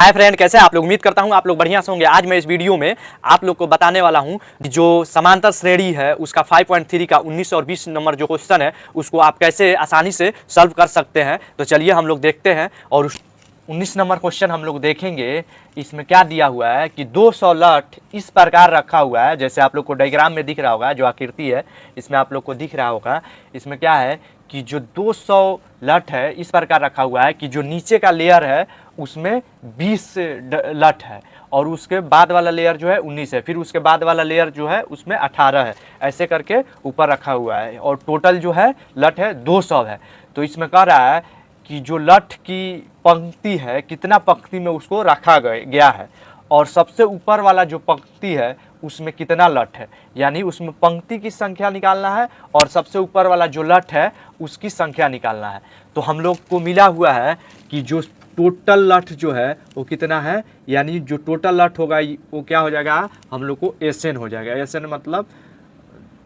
Hi friend, कैसे हैं आप लोग। उम्मीद करता हूं आप लोग बढ़िया से होंगे। आज मैं इस वीडियो में आप लोग को बताने वाला हूं कि जो समांतर श्रेणी है उसका 5.3 का 19 और 20 नंबर जो क्वेश्चन है उसको आप कैसे आसानी से सॉल्व कर सकते हैं। तो चलिए हम लोग देखते हैं और उस 19 नंबर क्वेश्चन हम लोग देखेंगे। इसमें क्या दिया हुआ है कि 200 लठ इस प्रकार रखा हुआ है, जैसे आप लोग को डायग्राम में दिख रहा होगा, जो आकृति है इसमें आप लोग को दिख रहा होगा। इसमें क्या है कि जो 200 लठ है इस प्रकार रखा हुआ है कि जो नीचे का लेयर है उसमें 20 लठ है और उसके बाद वाला लेयर जो है 19 है, फिर उसके बाद वाला लेयर जो है उसमें 18 है, ऐसे करके ऊपर रखा हुआ है और टोटल जो है लठ है 200 है। तो इसमें कह रहा है कि जो लठ की पंक्ति है कितना पंक्ति में उसको रखा गया है और सबसे ऊपर वाला जो पंक्ति है उसमें कितना लठ है, यानी उसमें पंक्ति की संख्या निकालना है और सबसे ऊपर वाला जो लठ है उसकी संख्या निकालना है। तो हम लोग को मिला हुआ है कि जो टोटल लठ जो है वो कितना है, यानी जो टोटल लठ होगा वो क्या हो जाएगा, हम लोग को एसएन हो जाएगा। एसएन मतलब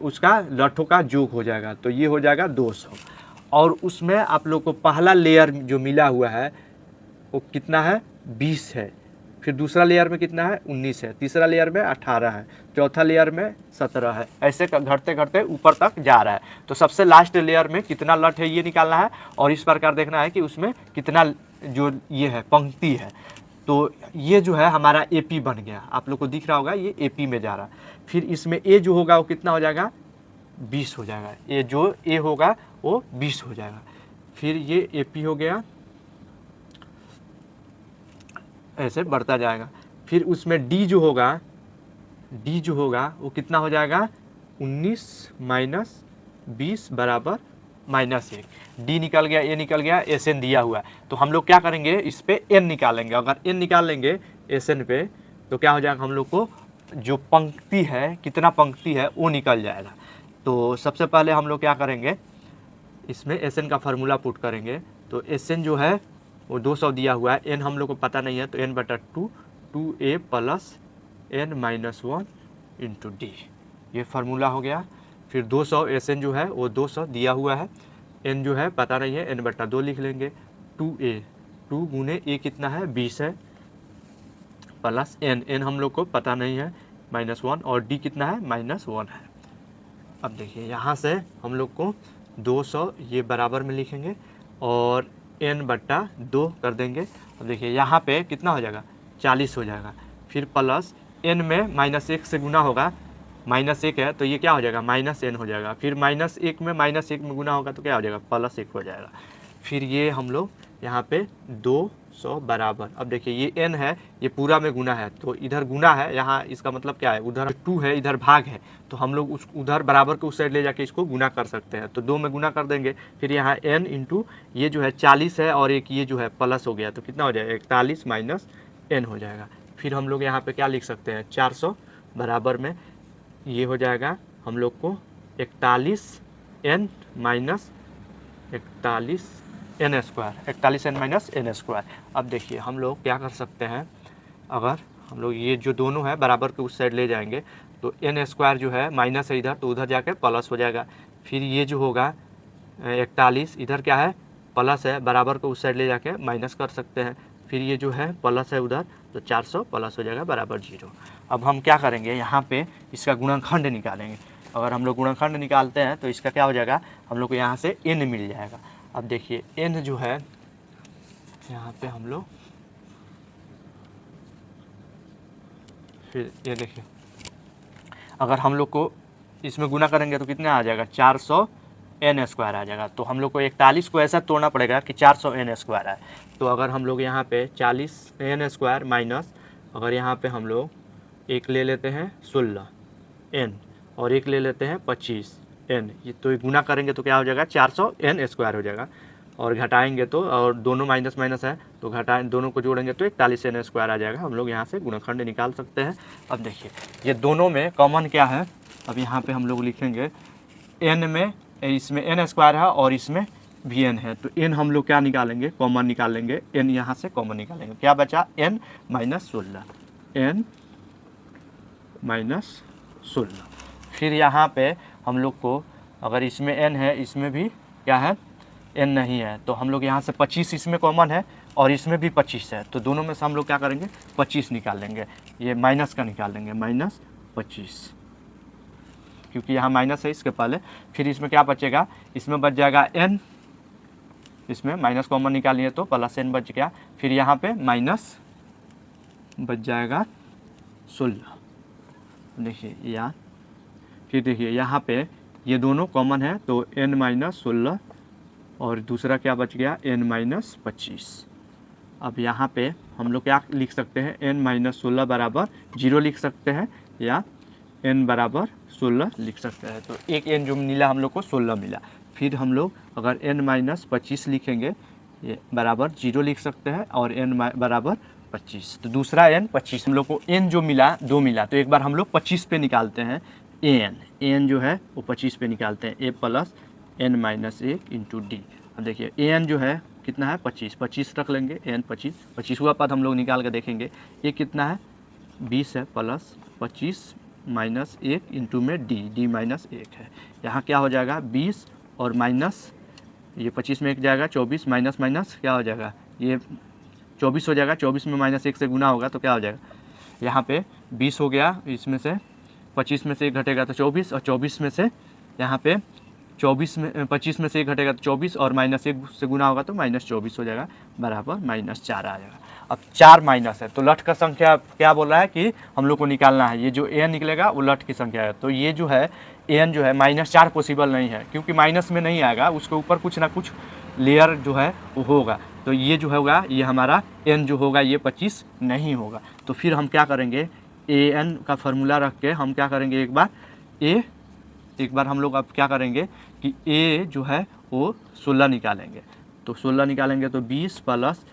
उसका लठों का योग हो जाएगा, तो ये हो जाएगा 200। और उसमें आप लोग को पहला लेयर जो मिला हुआ है वो कितना है, 20 है, फिर दूसरा लेयर में कितना है, 19 है, तीसरा लेयर में 18 है, चौथा लेयर में 17 है, ऐसे घटते घटते ऊपर तक जा रहा है। तो सबसे लास्ट लेयर में कितना लठ है ये निकालना है और इस प्रकार देखना है कि उसमें कितना जो ये है पंक्ति है। तो ये जो है हमारा एपी बन गया, आप लोग को दिख रहा होगा ये एपी में जा रहा है। फिर इसमें ए जो होगा वो कितना हो जाएगा, 20 हो जाएगा। ये जो ए होगा वो 20 हो जाएगा। फिर ये एपी हो गया, ऐसे बढ़ता जाएगा। फिर उसमें डी जो होगा वो कितना हो जाएगा, 19 माइनस 20 बराबर -1। डी निकल गया, ए निकल गया, एस एन दिया हुआ है। तो हम लोग क्या करेंगे, इस पे एन निकालेंगे। अगर एन निकाल लेंगे एस एन पे तो क्या हो जाएगा, हम लोग को जो पंक्ति है कितना पंक्ति है वो निकल जाएगा। तो सबसे पहले हम लोग क्या करेंगे, इसमें एस एन का फार्मूला पुट करेंगे। तो एस एन जो है वो 200 दिया हुआ है, एन हम लोग को पता नहीं है, तो एन बटा 2a plus n minus 1 into d, ये फार्मूला हो गया। फिर 200 एस एन जो है वो 200 दिया हुआ है, एन जो है पता नहीं है, एन बटा 2 लिख लेंगे। 2a 2 गुने ए कितना है, 20 है, प्लस एन हम लोग को पता नहीं है, -1, और डी कितना है, -1 है। अब देखिए यहाँ से हम लोग को 200 ये बराबर में लिखेंगे और n बट्टा 2 कर देंगे। अब देखिए यहाँ पे कितना हो जाएगा, 40 हो जाएगा। फिर प्लस n में -1 से गुना होगा, -1 है तो ये क्या हो जाएगा, -n हो जाएगा। फिर -1 में -1 में गुना होगा तो क्या हो जाएगा, +1 हो जाएगा। फिर ये हम लोग यहाँ पे 200 बराबर, अब देखिए ये n है, ये पूरा में गुना है तो इधर गुना है, यहाँ इसका मतलब क्या है, उधर 2 है इधर भाग है, तो हम लोग उस उधर बराबर के उस साइड ले जाके इसको गुना कर सकते हैं। तो 2 में गुना कर देंगे। फिर यहाँ n इंटू ये जो है 40 है और एक ये जो है प्लस हो गया, तो कितना हो जाएगा, 41 माइनस n हो जाएगा। फिर हम लोग यहाँ पे क्या लिख सकते हैं, 400 बराबर में ये हो जाएगा हम लोग को 41n minus 41n square, 41n minus n square. अब देखिए हम लोग क्या कर सकते हैं, अगर हम लोग ये जो दोनों है बराबर के उस साइड ले जाएंगे तो n स्क्वायर जो है माइनस है इधर, तो उधर जाके प्लस हो जाएगा। फिर ये जो होगा 41 इधर क्या है, प्लस है, बराबर को उस साइड ले जाके माइनस कर सकते हैं। फिर ये जो है प्लस है उधर, तो 400 प्लस हो जाएगा बराबर 0। अब हम क्या करेंगे, यहाँ पे इसका गुणनखंड निकालेंगे। अगर हम लोग गुणनखंड निकालते हैं तो इसका क्या हो जाएगा, हम लोग को यहाँ से n मिल जाएगा। अब देखिए n जो है यहाँ पे हम लोग, फिर ये देखिए अगर हम लोग को इसमें गुना करेंगे तो कितना आ जाएगा, 400n स्क्वायर आ जाएगा। तो हम लोग को 41 को ऐसा तोड़ना पड़ेगा कि 400n स्क्वायर है। तो अगर हम लोग यहाँ पे 40n स्क्वायर माइनस, अगर यहाँ पे हम लोग एक ले लेते हैं 16n और एक ले लेते हैं 25n, ये तो गुना करेंगे तो क्या हो जाएगा, 400n स्क्वायर हो जाएगा। और घटाएंगे तो, और दोनों माइनस माइनस है तो घटाएं, दोनों को जोड़ेंगे तो 41n स्क्वायर आ जाएगा। हम लोग यहाँ से गुणनखंड निकाल सकते हैं। अब देखिए ये दोनों में कॉमन क्या है, अब यहाँ पे हम लोग लिखेंगे n में, इसमें n स्क्वायर है और इसमें भी n है, तो n हम लोग क्या निकालेंगे, कॉमन निकालेंगे, n यहाँ से कॉमन निकालेंगे, क्या बचा, n माइनस 16। फिर यहाँ पे हम लोग को अगर इसमें n है, इसमें भी क्या है, n नहीं है, तो हम लोग यहाँ से 25 इसमें कॉमन है और इसमें भी 25 है, तो दोनों में से हम लोग क्या करेंगे 25 निकाल लेंगे, ये माइनस का निकाल लेंगे -25, क्योंकि यहाँ माइनस है इसके पहले। फिर इसमें क्या बचेगा, इसमें बच जाएगा n, इसमें माइनस कॉमन निकालिए तो +n बच गया। फिर यहाँ पे माइनस बच जाएगा 16, देखिए यहाँ, फिर देखिए यहाँ पे ये दोनों कॉमन है तो n-16 और दूसरा क्या बच गया n-25। अब यहाँ पे हम लोग क्या लिख सकते हैं, n-16 बराबर 0 लिख सकते हैं या n बराबर 16 लिख सकते हैं। तो एक n जो मिला हम लोग को 16 मिला। फिर हम लोग अगर n-25 लिखेंगे, ये बराबर 0 लिख सकते हैं और n बराबर 25, तो दूसरा n 25। हम लोग को n जो मिला 2 मिला, तो एक बार हम लोग 25 पे निकालते हैं an जो है वो 25 पे निकालते हैं, a + n-1 इंटू डी। अब देखिए an जो है कितना है 25 रख लेंगे, n 25 हुआ पद हम लोग निकाल के देखेंगे, ये कितना है 20 है, प्लस 25 -1 इंटू में डी -1 है। यहाँ क्या हो जाएगा 20 और माइनस, ये 25 में 1 जाएगा 24, माइनस क्या हो जाएगा, ये 24 हो जाएगा, 24 में -1 से गुना होगा तो क्या हो जाएगा, यहाँ पे 20 हो गया, इसमें से 25 में से 1 घटेगा तो 24, और 24 में से यहाँ पे 25 में से 1 घटेगा तो 24 और -1 से गुना होगा तो -24 हो जाएगा, बराबर -4 आ जाएगा। अब 4 माइनस है तो लठ का संख्या क्या बोल रहा है कि हम लोग को निकालना है, ये जो an निकलेगा वो लठ की संख्या है। तो ये जो है an जो है -4 पॉसिबल नहीं है, क्योंकि माइनस में नहीं आएगा, उसके ऊपर कुछ ना कुछ लेयर जो है वो होगा। तो ये जो होगा ये हमारा n जो होगा ये 25 नहीं होगा। तो फिर हम क्या करेंगे, an का फार्मूला रख के हम क्या करेंगे, एक बार हम लोग अब क्या करेंगे कि a जो है वो 16 निकालेंगे। तो 16 निकालेंगे तो 20 +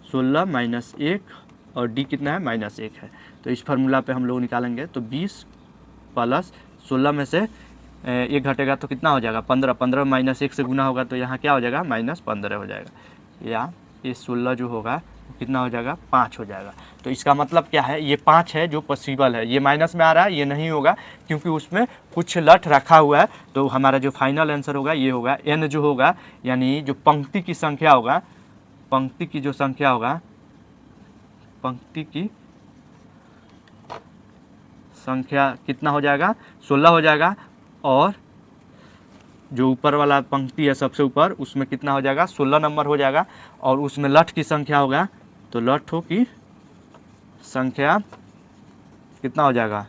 16 -1 और d कितना है -1 है। तो इस फार्मूला पे हम लोग निकालेंगे तो 20 + 16 में से 1 घटेगा तो कितना हो जाएगा 15, 15 -1 से गुना होगा तो यहाँ क्या हो जाएगा -15 हो जाएगा, या ये 16 जो होगा कितना हो जाएगा 5 हो जाएगा। तो इसका मतलब क्या है, ये 5 है जो पॉसिबल है, ये माइनस में आ रहा है, ये नहीं होगा क्योंकि उसमें कुछ लठ रखा हुआ है। तो हमारा जो फाइनल आंसर होगा ये होगा n जो होगा, यानी जो पंक्ति की संख्या होगा, पंक्ति की जो संख्या होगा, पंक्ति की संख्या कितना हो जाएगा 16 हो जाएगा, और जो ऊपर वाला पंक्ति है सबसे ऊपर उसमें कितना हो जाएगा 16 नंबर हो जाएगा, और उसमें लठ की संख्या होगा तो लठों की संख्या कितना हो जाएगा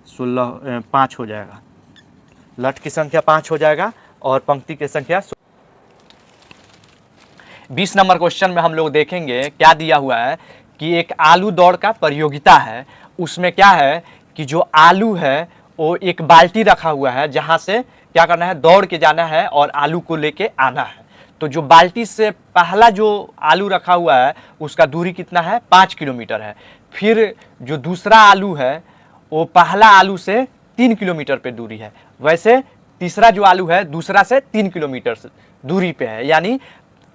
5 हो जाएगा, लठ की संख्या 5 हो जाएगा और पंक्ति की संख्या 20 नंबर क्वेश्चन में हम लोग देखेंगे क्या दिया हुआ है कि एक आलू दौड़ का प्रतियोगिता है। उसमें क्या है कि जो आलू है वो एक बाल्टी रखा हुआ है, जहां से क्या करना है दौड़ के जाना है और आलू को लेके आना है। तो जो बाल्टी से पहला जो आलू रखा हुआ है उसका दूरी कितना है 5 किलोमीटर है। फिर जो दूसरा आलू है वो पहला आलू से 3 किलोमीटर पे दूरी है, वैसे तीसरा जो आलू है दूसरा से 3 किलोमीटर दूरी पे है, यानी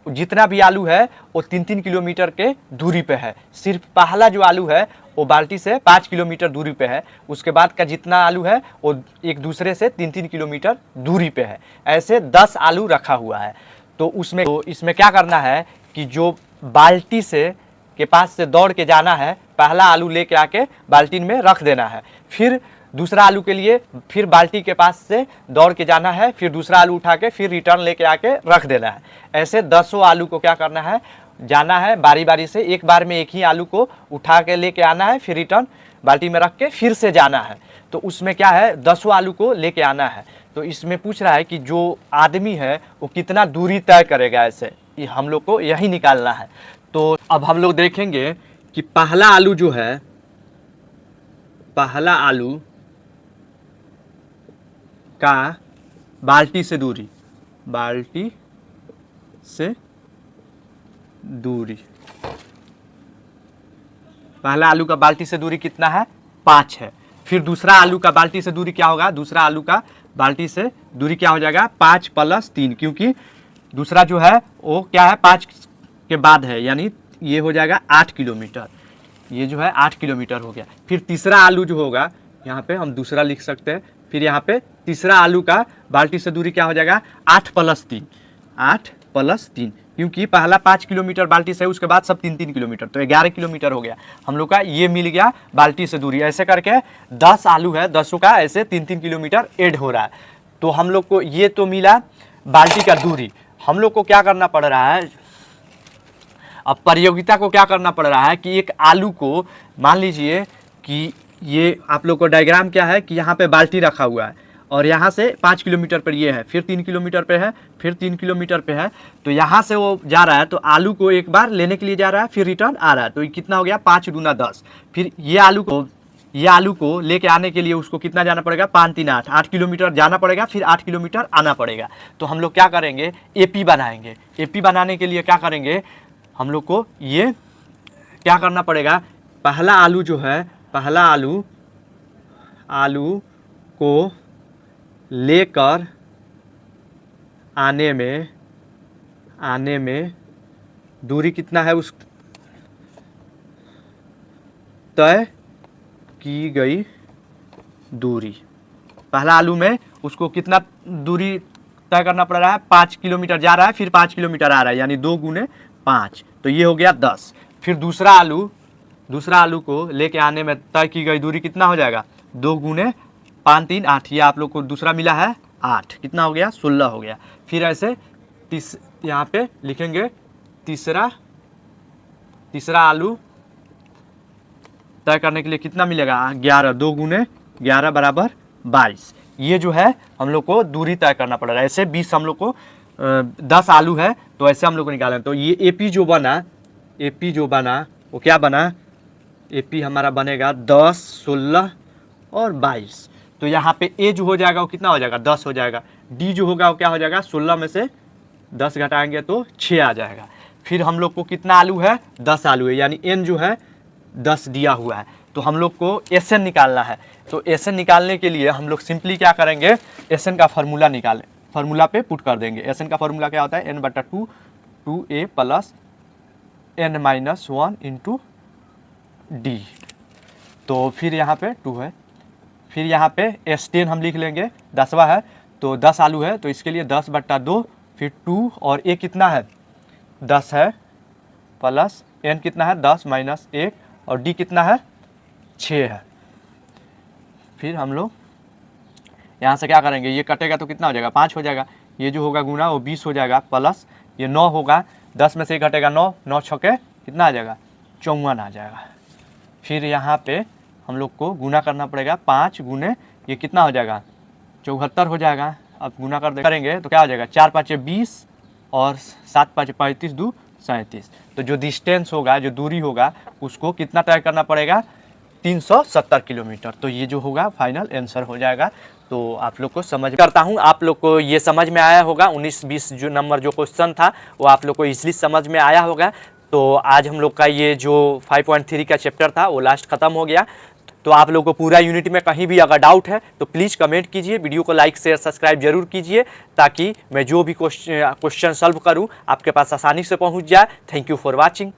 जितना भी आलू है वो 3-3 किलोमीटर के दूरी पे है। सिर्फ पहला जो आलू है वो बाल्टी से 5 किलोमीटर दूरी पे है, उसके बाद का जितना आलू है वो एक दूसरे से 3-3 किलोमीटर दूरी पे है। ऐसे 10 आलू रखा हुआ है। तो इसमें क्या करना है कि जो बाल्टी से के पास से दौड़ के जाना है, पहला आलू लेके आके बाल्टी में रख देना है, फिर दूसरा आलू के लिए फिर बाल्टी के पास से दौड़ के जाना है, फिर दूसरा आलू उठा के फिर रिटर्न लेके आके रख देना है। ऐसे 10 आलू को क्या करना है, जाना है बारी बारी से, एक बार में एक ही आलू को उठा के लेके आना है, फिर रिटर्न बाल्टी में रख के फिर से जाना है। तो उसमें क्या है 10 आलू को लेके आना है। तो इसमें पूछ रहा है कि जो आदमी है वो कितना दूरी तय करेगा, ऐसे हम लोग को यही निकालना है। तो अब हम लोग देखेंगे कि पहला आलू जो है, पहला आलू का बाल्टी से दूरी, बाल्टी से दूरी, पहला आलू का बाल्टी से दूरी कितना है 5 है। फिर दूसरा आलू का बाल्टी से दूरी क्या होगा, दूसरा आलू का बाल्टी से दूरी क्या हो जाएगा 5 + 3, क्योंकि दूसरा जो है वो क्या है 5 के बाद है, यानी ये हो जाएगा 8 किलोमीटर, ये जो है 8 किलोमीटर हो गया। फिर तीसरा आलू जो होगा यहाँ पे हम दूसरा लिख सकते हैं, फिर यहाँ पे तीसरा आलू का बाल्टी से दूरी क्या हो जाएगा 8 + 3, 8 + 3 क्योंकि पहला 5 किलोमीटर बाल्टी से, उसके बाद सब 3-3 किलोमीटर, तो 11 किलोमीटर हो गया हम लोग का। ये मिल गया बाल्टी से दूरी। ऐसे करके 10 आलू है, 10 का ऐसे 3-3 किलोमीटर ऐड हो रहा है। तो हम लोग को ये तो मिला बाल्टी का दूरी। हम लोग को क्या करना पड़ रहा है, अब प्रयोगिता को क्या करना पड़ रहा है कि एक आलू को, मान लीजिए कि ये आप लोग को डायग्राम क्या है कि यहाँ पे बाल्टी रखा हुआ है और यहाँ से 5 किलोमीटर पर ये है, फिर 3 किलोमीटर पे है, फिर 3 किलोमीटर पे है। तो यहाँ से वो जा रहा है, तो आलू को एक बार लेने के लिए जा रहा है, फिर रिटर्न आ रहा है। तो ये कितना हो गया, 5 दूना 10। फिर ये आलू को लेके आने के लिए उसको कितना जाना पड़ेगा, 5 3 8, 8 किलोमीटर जाना पड़ेगा, फिर 8 किलोमीटर आना पड़ेगा। तो हम लोग क्या करेंगे, एपी बनाएंगे। एपी बनाने के लिए क्या करेंगे, हम लोग को ये क्या करना पड़ेगा, पहला आलू जो है, पहला आलू को लेकर आने में दूरी कितना है, उस तय की गई दूरी, पहला आलू में उसको कितना दूरी तय करना पड़ रहा है, 5 किलोमीटर जा रहा है, फिर 5 किलोमीटर आ रहा है, यानी 2 गुने 5, तो ये हो गया 10। फिर दूसरा आलू को लेके आने में तय की गई दूरी कितना हो जाएगा, 2 गुने 5 3 8, ये आप लोग को दूसरा मिला है 8, कितना हो गया, 16 हो गया। फिर ऐसे यहाँ पे लिखेंगे तीसरा आलू तय करने के लिए कितना मिलेगा, 11, 2 गुने 11 बराबर 22। ये जो है हम लोग को दूरी तय करना पड़ रहा है। ऐसे 20 हम लोग को 10 आलू है, तो ऐसे हम लोग को निकालना है। तो ये एपी जो बना वो क्या बना, एपी हमारा बनेगा 10, 16 और 22। तो यहाँ पे ए जो हो जाएगा वो कितना हो जाएगा, 10 हो जाएगा। डी जो होगा वो क्या हो जाएगा, 16 में से 10 घटाएंगे तो 6 आ जाएगा। फिर हम लोग को कितना आलू है, 10 आलू है, यानी एन जो है 10 दिया हुआ है। तो हम लोग को एस एन निकालना है। तो एस एन निकालने के लिए हम लोग सिंपली क्या करेंगे, एस एन का फार्मूला निकालें, फार्मूला पे पुट कर देंगे। एस एन का फार्मूला क्या होता है, एन बटा 2 2a plus n-1 into D. तो फिर यहाँ पे 2 है, फिर यहाँ पे S10 हम लिख लेंगे, 10वां है, तो 10 आलू है, तो इसके लिए 10 बटा 2, फिर 2 और ए कितना है, 10 है, प्लस n कितना है, 10 माइनस 1, और डी कितना है, 6 है। फिर हम लोग यहाँ से क्या करेंगे, ये कटेगा तो कितना हो जाएगा, 5 हो जाएगा। ये जो होगा गुना वो 20 हो जाएगा, प्लस ये 9 होगा, 10 में से 1 घटेगा 9, 9 छके कितना आ जाएगा, 54 आ जाएगा। फिर यहाँ पे हम लोग को गुना करना पड़ेगा, 5 गुने ये कितना हो जाएगा, 74 हो जाएगा। अब गुना करेंगे तो क्या हो जाएगा, 4 5 20 और 7 5 35 2 37। तो जो डिस्टेंस होगा, जो दूरी होगा, उसको कितना तय करना पड़ेगा, 370 किलोमीटर। तो ये जो होगा फाइनल आंसर हो जाएगा। तो आप लोग को समझ करता हूँ, आप लोग को ये समझ में आया होगा। 19-20 जो नंबर जो क्वेश्चन था वो आप लोग को इजीली समझ में आया होगा। तो आज हम लोग का ये जो 5.3 का चैप्टर था वो लास्ट ख़त्म हो गया। तो आप लोग को पूरा यूनिट में कहीं भी अगर डाउट है तो प्लीज़ कमेंट कीजिए, वीडियो को लाइक शेयर सब्सक्राइब जरूर कीजिए, ताकि मैं जो भी क्वेश्चन सॉल्व करूँ आपके पास आसानी से पहुँच जाए। Thank you for watching.